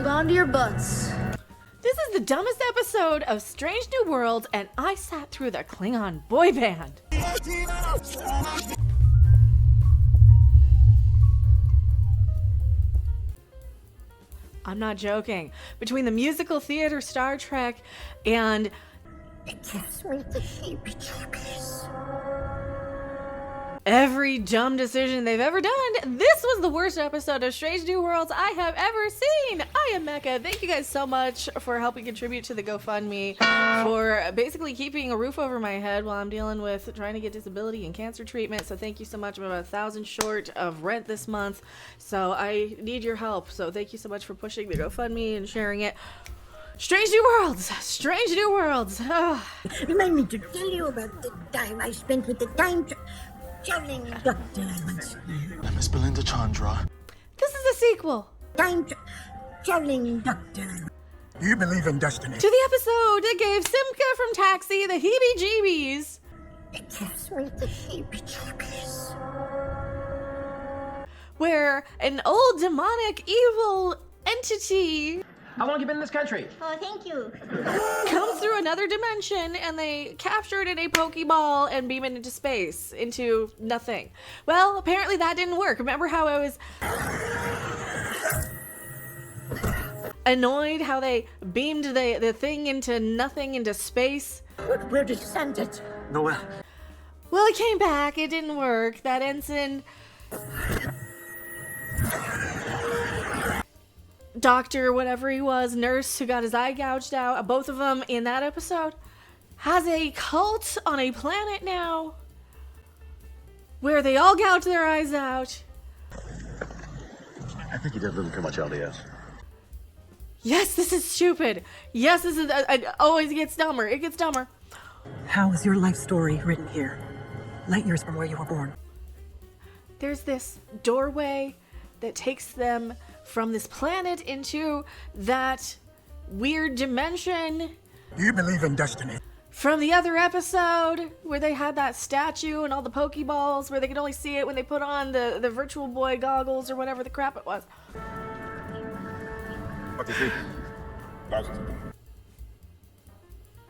Hold on to your butts. This is the dumbest episode of Strange New Worlds, and I sat through the Klingon boy band. I'm not joking. Between the musical theater Star Trek and every dumb decision they've ever done, this was the worst episode of Strange New Worlds I have ever seen. I am Mecca. Thank you guys so much for helping contribute to the GoFundMe, for basically keeping a roof over my head while I'm dealing with trying to get disability and cancer treatment. So thank you so much. I'm about $1,000 short of rent this month, so I need your help. So thank you so much for pushing the GoFundMe and sharing it. Strange New Worlds! Strange New Worlds! Remind me to tell you about the time I spent with the traveling doctor. Miss Belinda Chandra. This is a sequel Traveling doctor. Do you believe in destiny? to the episode that gave Simka from Taxi the heebie-jeebies. It gives me the heebie-jeebies. Where an old demonic evil entity How long you been in this country? Oh, thank you. comes through another dimension and they capture it in a Pokeball and beam it into space, into nothing. Well, apparently that didn't work. Remember how I was annoyed how they beamed the thing into nothing, into space? Where did you send it? Nowhere. Well, it came back. It didn't work. That ensign... doctor, whatever he was, nurse who got his eye gouged out, both of them in that episode, has a cult on a planet now where they all gouge their eyes out. I think you did a little too much LDS. Yes, this is stupid. Yes, this is... it always gets dumber. It gets dumber. How is your life story written here? Light years from where you were born. There's this doorway that takes them from this planet into that weird dimension Do you believe in destiny? from the other episode where they had that statue and all the Pokeballs where they could only see it when they put on the Virtual Boy goggles or whatever the crap it was. What is it?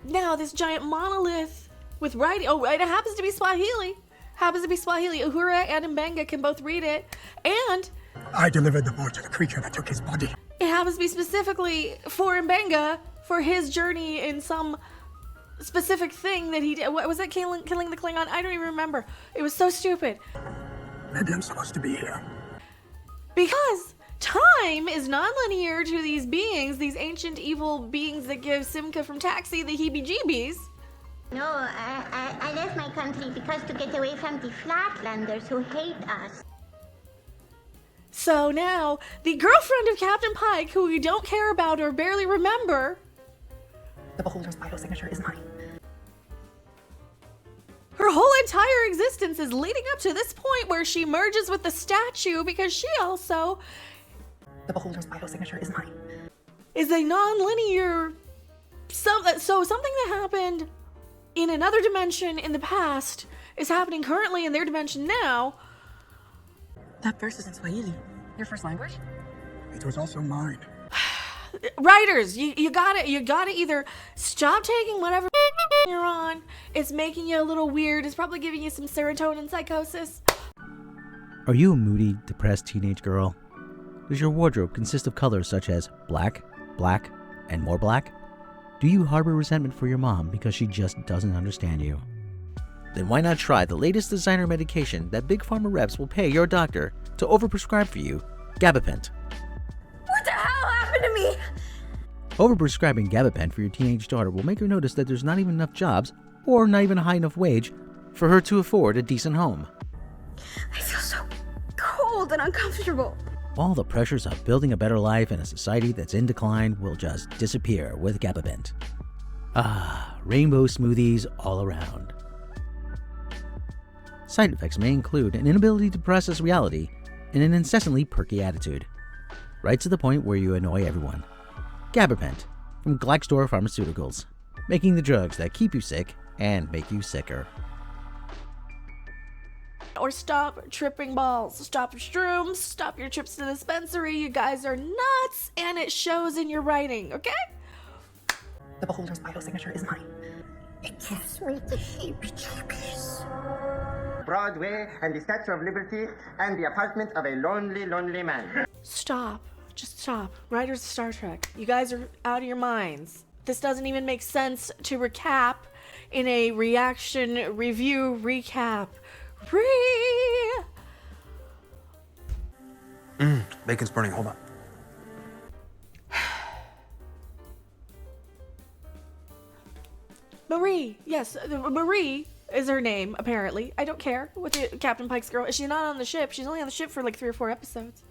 Now this giant monolith with writing, oh, and it happens to be Swahili. Uhura and Mbenga can both read it, and I delivered the boy to the creature that took his body. it happens to be specifically for Mbenga, for his journey in some specific thing that he did. What was it, killing the Klingon? I don't even remember. It was so stupid. Maybe I'm supposed to be here. Because time is non-linear to these beings, these ancient evil beings that give Simka from Taxi the heebie-jeebies. No, I left my country because to get away from the Flatlanders who hate us. So now, the girlfriend of Captain Pike, who we don't care about or barely remember, The beholder's biosignature is mine. her whole entire existence is leading up to this point where she merges with the statue because she also The beholder's biosignature is mine. is a non-linear... So something that happened in another dimension in the past is happening currently in their dimension now. That verse is in Swahili. Your first language? It was also mine. Writers, you gotta either stop taking whatever you're on. It's making you a little weird. It's probably giving you some serotonin psychosis. Are you a moody, depressed teenage girl? Does your wardrobe consist of colors such as black, black, and more black? Do you harbor resentment for your mom because she just doesn't understand you? Then why not try the latest designer medication that Big Pharma reps will pay your doctor to overprescribe for you, Gabapent. What the hell happened to me? Overprescribing Gabapent for your teenage daughter will make her notice that there's not even enough jobs, or not even a high enough wage, for her to afford a decent home. I feel so cold and uncomfortable. All the pressures of building a better life in a society that's in decline will just disappear with Gabapent. Ah, rainbow smoothies all around. Side effects may include an inability to process reality and an incessantly perky attitude. Right to the point where you annoy everyone. Gabapent from Glaxtor Pharmaceuticals, making the drugs that keep you sick and make you sicker. Or stop tripping balls. Stop your shrooms. Stop your trips to the dispensary. You guys are nuts, and it shows in your writing, okay? The beholder's vital signature is mine. It gives me the heebie-jeebies. Broadway and the Statue of Liberty and the apartment of a lonely, lonely man. Stop. Just stop. Writers of Star Trek, you guys are out of your minds. This doesn't even make sense to recap in a reaction review recap. Bacon's burning. Hold on. Marie. Yes, Marie is her name, apparently. I don't care with the Captain Pike's girl. She's not on the ship. She's only on the ship for like 3 or 4 episodes.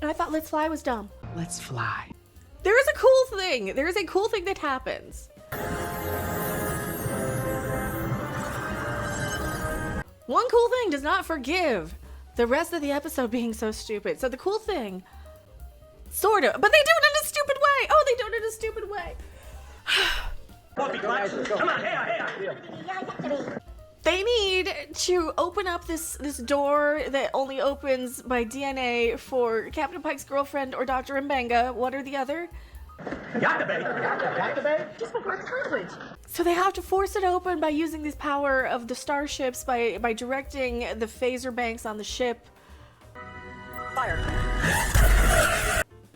And I thought Let's Fly was dumb. Let's fly. There is a cool thing. There is a cool thing that happens. One cool thing does not forgive the rest of the episode being so stupid. So the cool thing, sort of, but they do it in a stupid way. Oh, they do it in a stupid way. Come on, here. They need to open up this door that only opens by DNA for Captain Pike's girlfriend or Dr. Mbenga. What are the other? So they have to force it open by using this power of the starships by directing the phaser banks on the ship. Fire.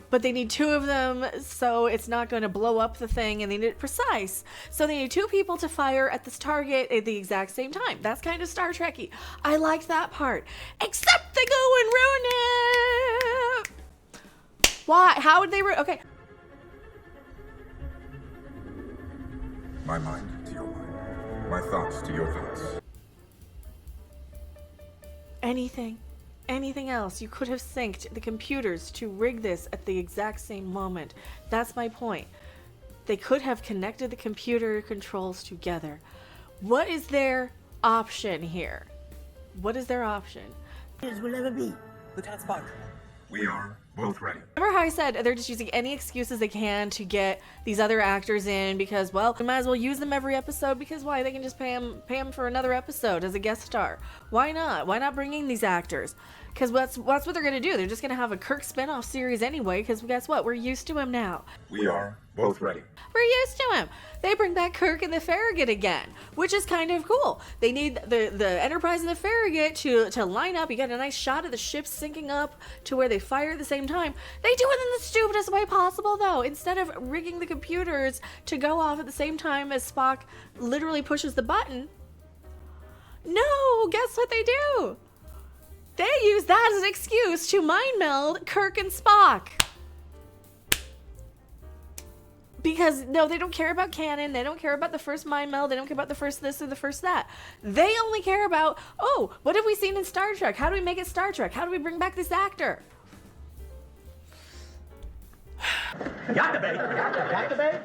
But they need 2 of them, so it's not going to blow up the thing, and they need it precise. So they need 2 people to fire at this target at the exact same time. That's kind of Star Trek-y. I liked that part. Except they go and ruin it! Why? How would they ruin? Okay. My mind to your mind. My thoughts to your thoughts. Anything else. You could have synced the computers to rig this at the exact same moment. That's my point. They could have connected the computer controls together. What is their option here? What is their option? As will ever be. Lieutenant Spock. We are both ready. Remember how I said they're just using any excuses they can to get these other actors in because, well, we might as well use them every episode because why? They can just pay them for another episode as a guest star. Why not? Why not bring in these actors? Because that's what they're going to do. They're just going to have a Kirk spinoff series anyway because guess what? We're used to him now. We are both ready. We're used to him. They bring back Kirk and the Farragut again, which is kind of cool. They need the Enterprise and the Farragut to line up. You got a nice shot of the ships syncing up to where they fire at the same time. They do it in the stupidest way possible, though. Instead of rigging the computers to go off at the same time as Spock literally pushes the button, no, guess what they do? They use that as an excuse to mind meld Kirk and Spock. Because, no, they don't care about canon. They don't care about the first mind meld. They don't care about the first this or the first that. They only care about, oh, what have we seen in Star Trek? How do we make it Star Trek? How do we bring back this actor?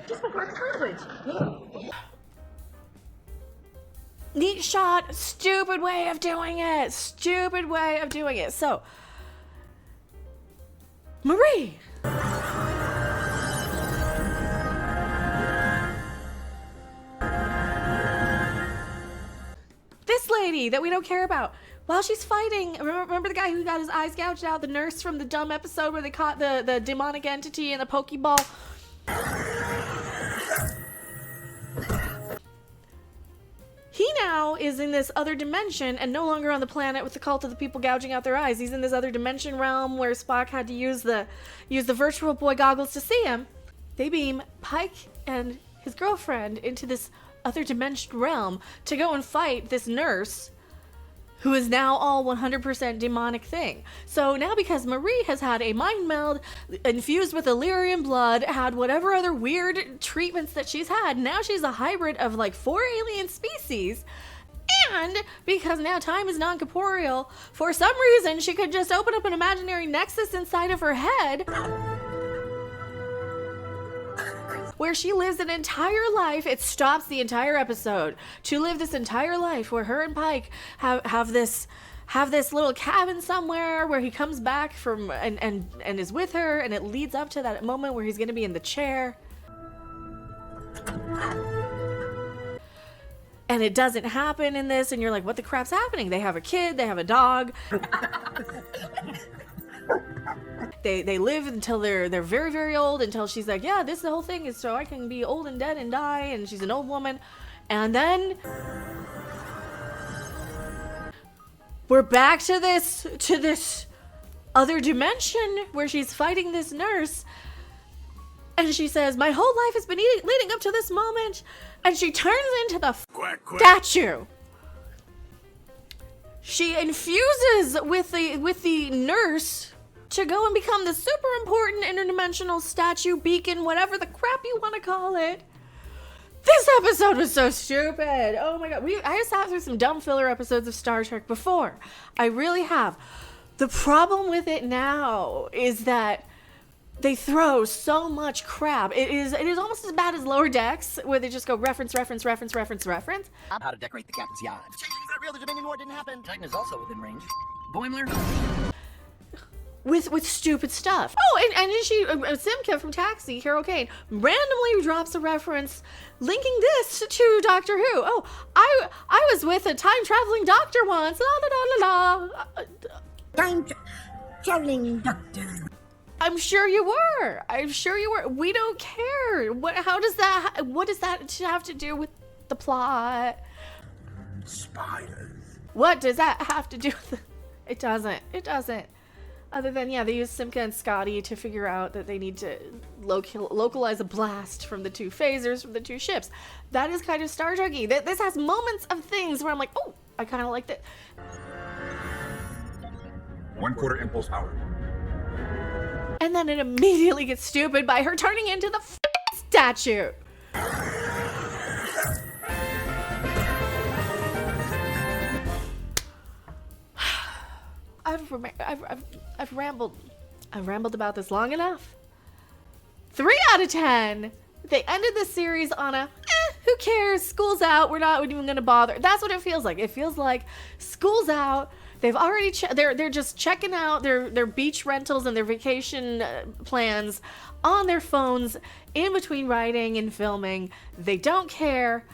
Just before the privilege. Neat shot, stupid way of doing it. Stupid way of doing it. So, Marie. This lady that we don't care about. While she's fighting, remember the guy who got his eyes gouged out? The nurse from the dumb episode where they caught the demonic entity in the Pokeball? He now is in this other dimension and no longer on the planet with the cult of the people gouging out their eyes. He's in this other dimension realm where Spock had to use the virtual boy goggles to see him. They beam Pike and his girlfriend into this other dimension realm to go and fight this nurse who is now all 100% demonic thing. So now because Marie has had a mind meld infused with Illyrian blood, had whatever other weird treatments that she's had, now she's a hybrid of like 4 alien species. And because now time is non-corporeal, for some reason she could just open up an imaginary nexus inside of her head where she lives an entire life. It stops the entire episode to live this entire life where her and Pike have this little cabin somewhere where he comes back from and is with her, and it leads up to that moment where he's going to be in the chair. And it doesn't happen in this, and you're like, what the crap's happening? They have a kid, they have a dog. They live until they're very, very old, until she's like, yeah, this the whole thing is so I can be old and dead and die, and she's an old woman. And then we're back to this other dimension where she's fighting this nurse. And she says, my whole life has been leading up to this moment. And she turns into the statue. She infuses with the nurse to go and become the super important interdimensional statue beacon, whatever the crap you want to call it. This episode was so stupid. Oh my god. I have sat through some dumb filler episodes of Star Trek before. I really have. The problem with it now is that they throw so much crap. It is almost as bad as Lower Decks, where they just go reference. How to decorate the captain's yacht. Changing is not real. The Dominion War didn't happen. Titan is also within range. Boimler. With stupid stuff. Oh, and then she, Simca from Taxi, Hero Kane, randomly drops a reference linking this to Doctor Who. Oh, I was with a time-traveling doctor once. La la la la la. Time-traveling doctor. I'm sure you were. We don't care. What does that have to do with the plot? Spiders. What does that have to do with it? It doesn't. Other than, yeah, they use Simca and Scotty to figure out that they need to localize a blast from the two phasers from the two ships. That is kind of Star Trek-y. This has moments of things where I'm like, oh, I kind of liked it. 1/4 impulse power. And then it immediately gets stupid by her turning into the statue. I've rambled about this long enough. 3 out of 10. They ended the series on a who cares, school's out, we're not even gonna bother. That's what it feels like. It feels like school's out. They've already they're just checking out their beach rentals and their vacation plans on their phones in between writing and filming. They don't care.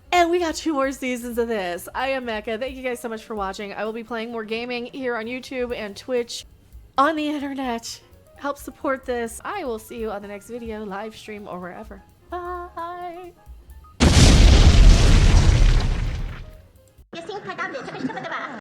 And we got 2 more seasons of this. I am Mecca. Thank you guys so much for watching. I will be playing more gaming here on YouTube and Twitch, on the internet. Help support this. I will see you on the next video, live stream, or wherever.